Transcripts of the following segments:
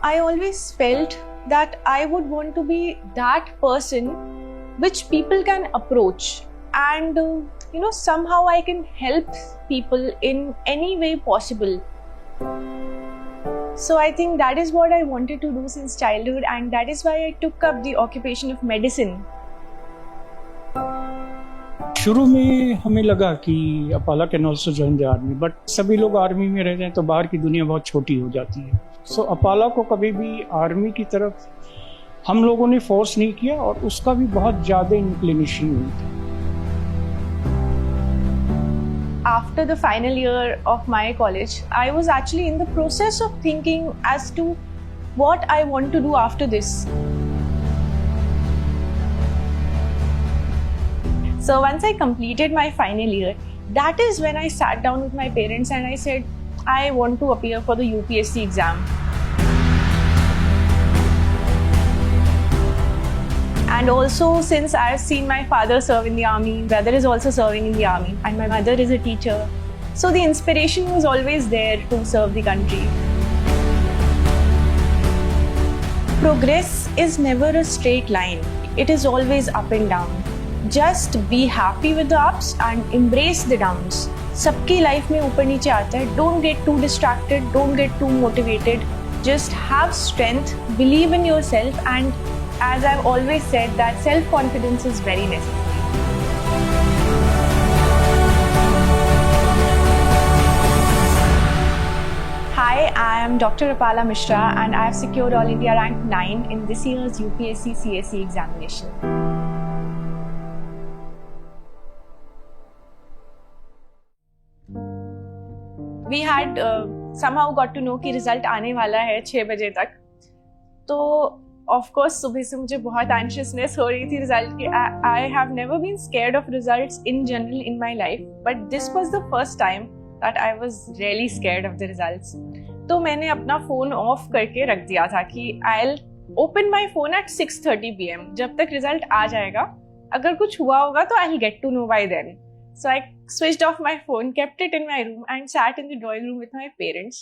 I always felt that I would want to be that person which people can approach, and somehow I can help people in any way possible. So I think that is what I wanted to do since childhood, and that is why I took up the occupation of medicine. शुरू में हमें लगा कि Apala can also join the army, but सभी लोग army में रह जाएं तो बाहर की दुनिया बहुत छोटी हो जाती है. सो अपाला को कभी भी आर्मी की तरफ हम लोगों ने फोर्स नहीं किया और उसका भी बहुत ज़्यादा इंक्लिनेशन नहीं था. After the final year of my college, I was actually in the process of thinking as to what I want to do after this. So once I completed my final year, that is when I sat down with my parents and I said, I want to appear for the UPSC exam. And also, since I've seen my father serve in the army, brother is also serving in the army, and my mother is a teacher, so the inspiration was always there to serve the country. Progress is never a straight line. It is always up and down. Just be happy with the ups and embrace the downs. सबकी life में ऊपर नीचे आता है. Don't get too distracted. Don't get too motivated. Just have strength, believe in yourself, and as I've always said, that self-confidence is very necessary. Hi, I am Dr. Apala Mishra and I have secured All India Rank 9 in this year's UPSC CSE examination. We had somehow got to know कि result आने वाला है 6 बजे तक. तो of course सुबह से मुझे बहुत anxiousness हो रही थी result की. I have never been scared of results in general in my life, but this was the first time that I was really scared of the results. तो मैंने अपना phone off करके रख दिया था कि I'll open my phone at 6:30 PM. जब तक result आ जाएगा, अगर कुछ हुआ होगा तो I'll get to know by then. So I switched off my phone, kept it in my room and sat in the drawing room with my parents.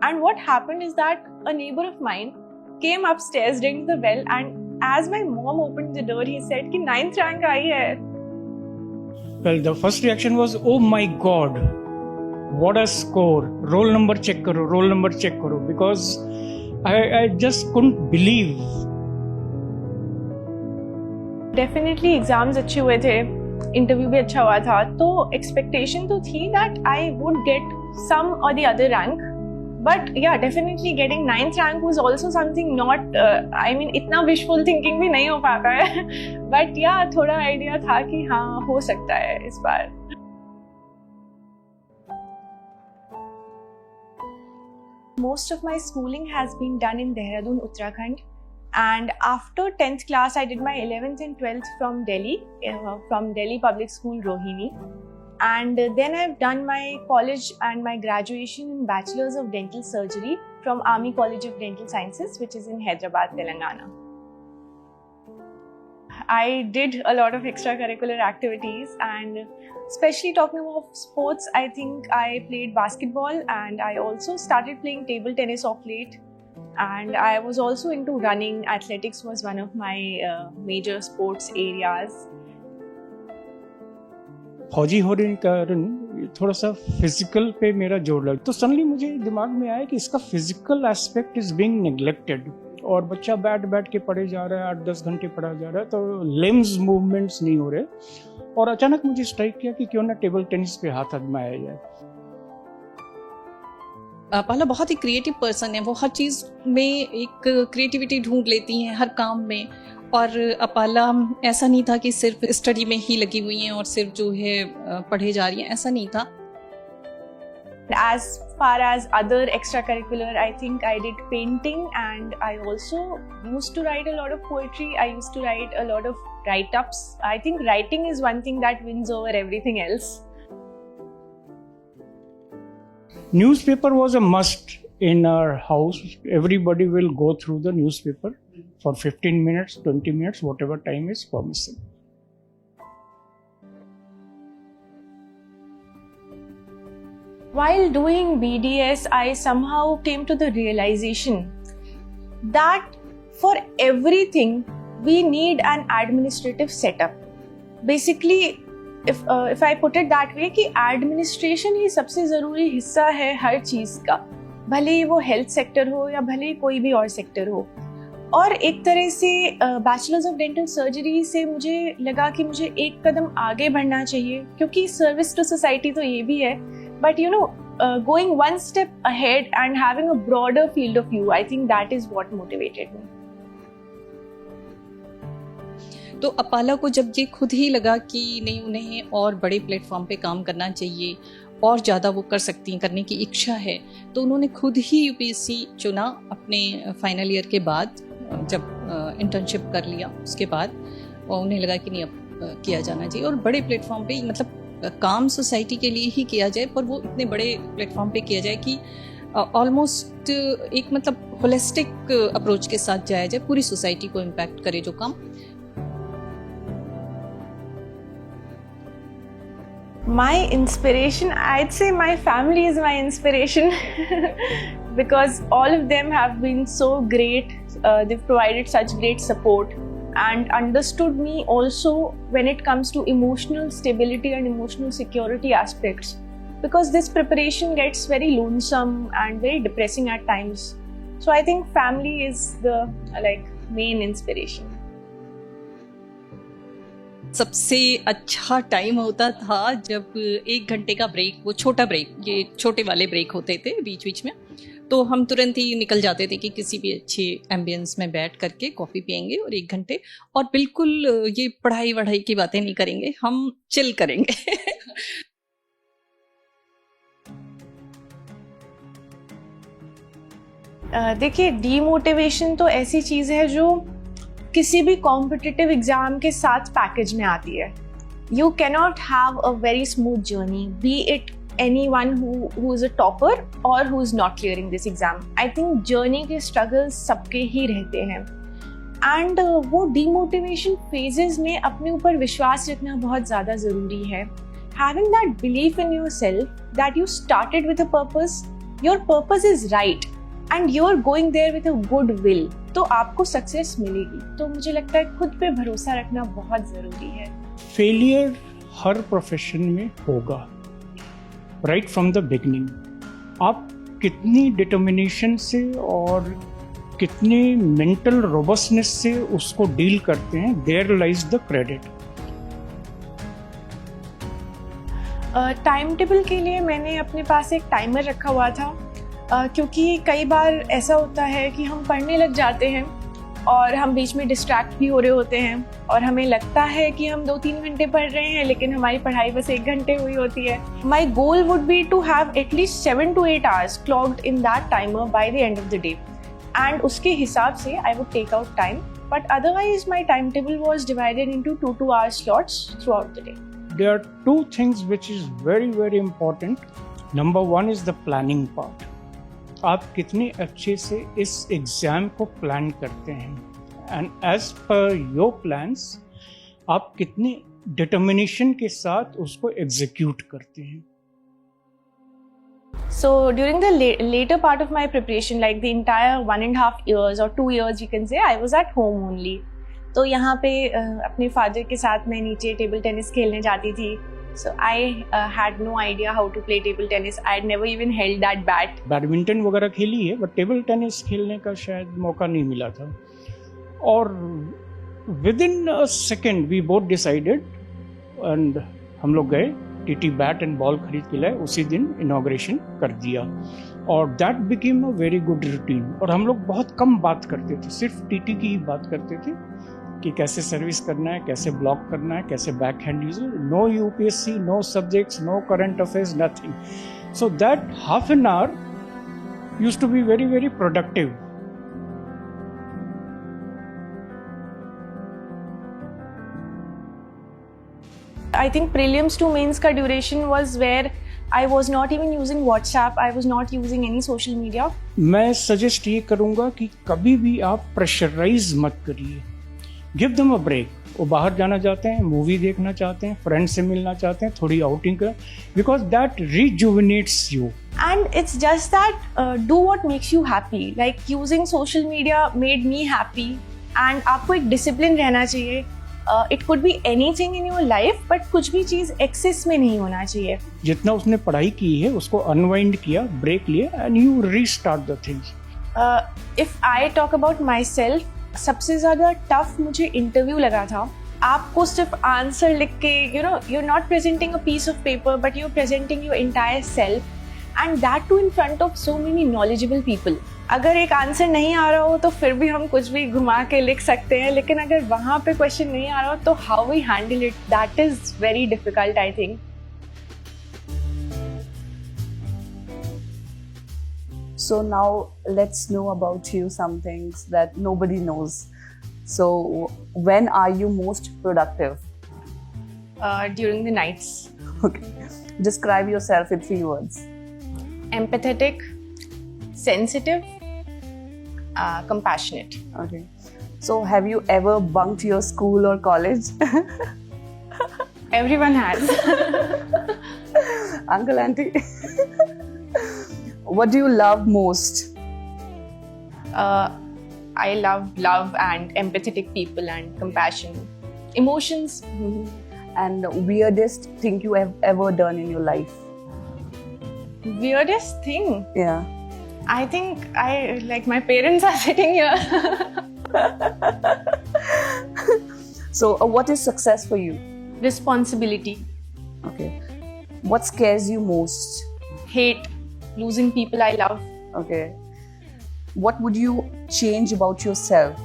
And what happened is that a neighbor of mine came upstairs, rang the bell, and as my mom opened the door, he said कि 9th rank आई है. Well, the first reaction was, oh my God, what a score. Roll number check करो, roll number check करो, because I just couldn't believe. Definitely exams अच्छे हुए थे, interview भी अच्छा हुआ था, तो एक्सपेक्टेशन तो थी that I would get some और the other rank, but yeah definitely getting 9th rank was also something not, I mean इतना विशफुल थिंकिंग भी नहीं हो पाता है, बट या थोड़ा आइडिया था कि हाँ हो सकता है इस बार. Most of my schooling has been done in Dehradun, Uttarakhand. And after 10th class, I did my 11th and 12th from Delhi, from Delhi Public School, Rohini. And then I've done my college and my graduation in Bachelor's of Dental Surgery from Army College of Dental Sciences, which is in Hyderabad, Telangana. I did a lot of extracurricular activities, and especially talking about sports, I think I played basketball and I also started playing table tennis of late. And I was also into running. Athletics was one of my major sports areas. फौजी होने के कारण थोड़ा सा physical पे मेरा जोर लगा, तो सडनली मुझे दिमाग में आया कि इसका physical aspect is being neglected, और बच्चा बैठ के पढ़े जा रहा है, 8-10 घंटे पढ़ा जा रहा है, तो लिम्स मूवमेंट्स नहीं हो रहे. और अचानक मुझे स्ट्राइक किया कि क्यों ना टेबल टेनिस पे हाथ आजमाया जाए. अपाला बहुत ही क्रिएटिव पर्सन है. वो हर चीज़ में एक क्रिएटिविटी ढूंढ लेती हैं, हर काम में. और अपाला ऐसा नहीं था कि सिर्फ स्टडी में ही लगी हुई हैं और सिर्फ जो है पढ़े जा रही हैं, ऐसा नहीं था. As far as other extracurricular, I think I did painting, and I also used to write a lot of poetry. I used to write a lot of write-ups. I think writing is one thing that wins over everything else. Newspaper was a must in our house. Everybody will go through the newspaper for 15 minutes, 20 minutes, whatever time is permissible. While doing BDS, I somehow came to the realization that for everything we need an administrative setup. Basically, if I put it that way, कि administration ही सबसे ज़रूरी हिस्सा है हर चीज़ का, भले ही वो health sector हो या भले ही कोई भी और सेक्टर हो. और एक तरह से बैचलर्स ऑफ डेंटल सर्जरी से मुझे लगा कि मुझे एक कदम आगे बढ़ना चाहिए, क्योंकि सर्विस टू सोसाइटी तो ये भी है, but you know going one step ahead and having a broader field of view, I think that is what motivated me. तो अपाला को जब ये खुद ही लगा कि नहीं, उन्हें और बड़े प्लेटफॉर्म पे काम करना चाहिए और ज़्यादा वो कर सकती हैं, करने की इच्छा है, तो उन्होंने खुद ही यूपीएससी चुना अपने फाइनल ईयर के बाद, जब इंटर्नशिप कर लिया उसके बाद, और उन्हें लगा कि नहीं अब किया जाना चाहिए और बड़े प्लेटफॉर्म पे, मतलब काम सोसाइटी के लिए ही किया जाए, पर वो इतने बड़े प्लेटफॉर्म पे किया जाए कि ऑलमोस्ट एक मतलब होलिस्टिक अप्रोच के साथ जाया जाए, पूरी सोसाइटी को इम्पैक्ट करे जो काम. My inspiration, I'd say my family is my inspiration because all of them have been so great. They've provided such great support and understood me also when it comes to emotional stability and emotional security aspects, because this preparation gets very lonesome and very depressing at times. So I think family is the main inspiration. सबसे अच्छा time होता था जब 1 घंटे का break, वो छोटा break, ये छोटे वाले ब्रेक होते थे बीच बीच में, तो हम तुरंत ही निकल जाते थे कि किसी भी अच्छे एम्बियंस में बैठ करके कॉफ़ी पियेंगे और 1 घंटे, और बिल्कुल ये पढ़ाई वढ़ाई की बातें नहीं करेंगे, हम चिल करेंगे. देखिए, डीमोटिवेशन तो ऐसी चीज़ है जो किसी भी कॉम्पिटिटिव एग्जाम के साथ पैकेज में आती है. You cannot have a very smooth journey, B it anyone who is a topper or who is not clearing this exam. I think journey के struggles सबके ही रहते हैं, and वो demotivation phases में अपने ऊपर विश्वास रखना बहुत ज़्यादा ज़रूरी है. Having that belief in yourself that you started with a purpose, your purpose is right and you're going there with a good will, तो आपको सक्सेस मिलेगी. तो मुझे लगता है खुद पे भरोसा रखना बहुत ज़रूरी है. फेलियर हर प्रोफेशन में होगा, राइट फ्रॉम द बिगनिंग. आप कितनी डिटर्मिनेशन से और कितनी मेंटल रोबस्टनेस से उसको डील करते हैं, there lies the credit. Time table के लिए मैंने अपने पास एक टाइमर रखा हुआ था, क्योंकि कई बार ऐसा होता है कि हम पढ़ने लग जाते हैं और हम बीच में डिस्ट्रैक्ट भी हो रहे होते हैं और हमें लगता है कि हम 2-3 घंटे पढ़ रहे हैं, लेकिन हमारी पढ़ाई बस 1 घंटे हुई होती है. My goal would be to have at least 7 to 8 hours clocked in that timer by the end of the day, and उसके हिसाब से I would take out time, but otherwise my timetable was divided into 2 hour slots throughout the day. There are 2 things which is very very important. Number 1 is the planning part. आप कितने अच्छे से इस exam को plan करते हैं, and as per your plans आप कितने डिटर्मिनेशन के साथ उसको एग्जीक्यूट करते हैं. So during the later part of my preparation, like the entire 1.5 years or 2 years you can say, I was at home only. तो यहाँ पे अपने फादर के साथ मैं नीचे टेबल टेनिस खेलने जाती थी. So I had no idea how to play table tennis. I had never even held that bat. Badminton वगैरह खेली है, बट टेबल टेनिस खेलने का शायद मौका नहीं मिला था. और within a second we both decided, and हम लोग गए, टीटी बैट एंड बॉल खरीद के लाए, उसी दिन इनॉग्रेशन कर दिया. और that became a very good routine. और हम लोग बहुत कम बात करते थे, सिर्फ टीटी की ही बात करते थे कि कैसे सर्विस करना है, कैसे ब्लॉक करना है, कैसे back hand use. No UPSC, no subjects, no current affairs, nothing. So that half an hour used to be very very productive. I think prelims to mains का duration was where I was not even using WhatsApp, I was not using any social media. मैं suggest ये करूँगा कि कभी भी आप pressurise मत करिए. Give them a break. वो बाहर जाना चाहते हैं, मूवी देखना चाहते हैं, फ्रेंड से मिलना चाहते हैं, थोड़ी आउटिंग कर, because that rejuvenates you. And it's just that do what makes you happy. Like using social media made me happy. And आपको एक discipline रहना चाहिए. It could be anything in your life, but कुछ भी चीज़ excess में नहीं होना चाहिए. जितना उसने पढ़ाई की है उसको अनवाइंड किया, ब्रेक लिया, and you restart the things. If I talk about myself, सबसे ज़्यादा टफ मुझे इंटरव्यू लगा था. आपको सिर्फ आंसर लिख के you're not presenting a piece of paper, but you're presenting your entire self, and that too in front of so many knowledgeable people. अगर एक आंसर नहीं आ रहा हो तो फिर भी हम कुछ भी घुमा के लिख सकते हैं, लेकिन अगर वहाँ पे क्वेश्चन नहीं आ रहा हो तो how we handle it, that is very difficult, I think. So now let's know about you some things that nobody knows. So when are you most productive? During the nights. Okay. Describe yourself in 3 words. Empathetic, sensitive, compassionate. Okay. So have you ever bunked your school or college? Everyone has. Uncle, auntie. What do you love most? I love love and empathetic people and compassion. Emotions. And weirdest thing you have ever done in your life? Weirdest thing. Yeah. I think my parents are sitting here. So what is success for you? Responsibility. Okay. What scares you most? Hate. Losing people I love. Okay. What would you change about yourself?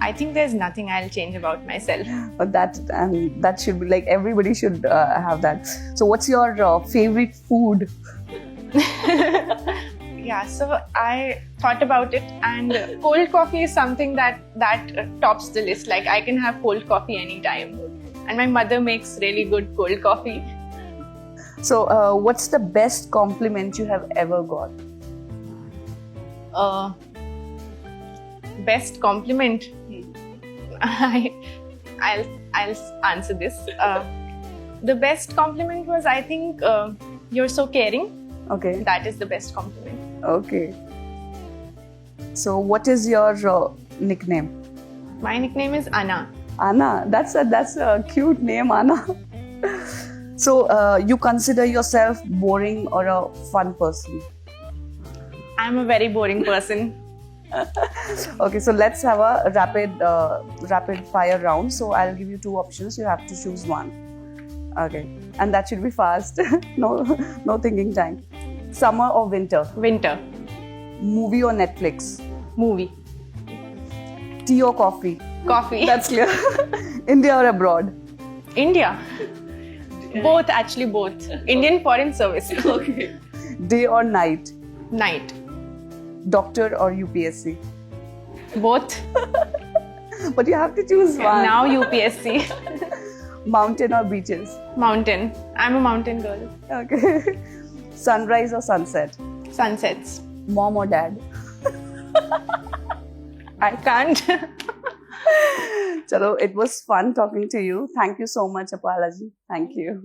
I think there's nothing I'll change about myself. But that should be like everybody should have that. So what's your favorite food? Yeah, so I thought about it, and cold coffee is something that tops the list. Like I can have cold coffee anytime, and my mother makes really good cold coffee. So what's the best compliment you have ever got? Best compliment. I'll answer this. The best compliment was, I think, you're so caring. Okay. That is the best compliment. Okay. So what is your nickname? My nickname is Anna. Anna. That's a cute name, Anna. So you consider yourself boring or a fun person? I'm a very boring person. Okay, so let's have a rapid fire round. So I'll give you 2 options. You have to choose one. Okay, and that should be fast. No thinking time. Summer or winter? Winter. Movie or Netflix? Movie. Tea or coffee? Coffee. That's clear. India or abroad? India. Both, actually both. Indian Foreign Service. Okay. Day or night? Night. Doctor or UPSC? Both. But you have to choose one. Now UPSC. Mountain or beaches? Mountain. I'm a mountain girl. Okay. Sunrise or sunset? Sunsets. Mom or dad? I can't. Chalo, it was fun talking to you. Thank you so much, Apala ji. Thank you.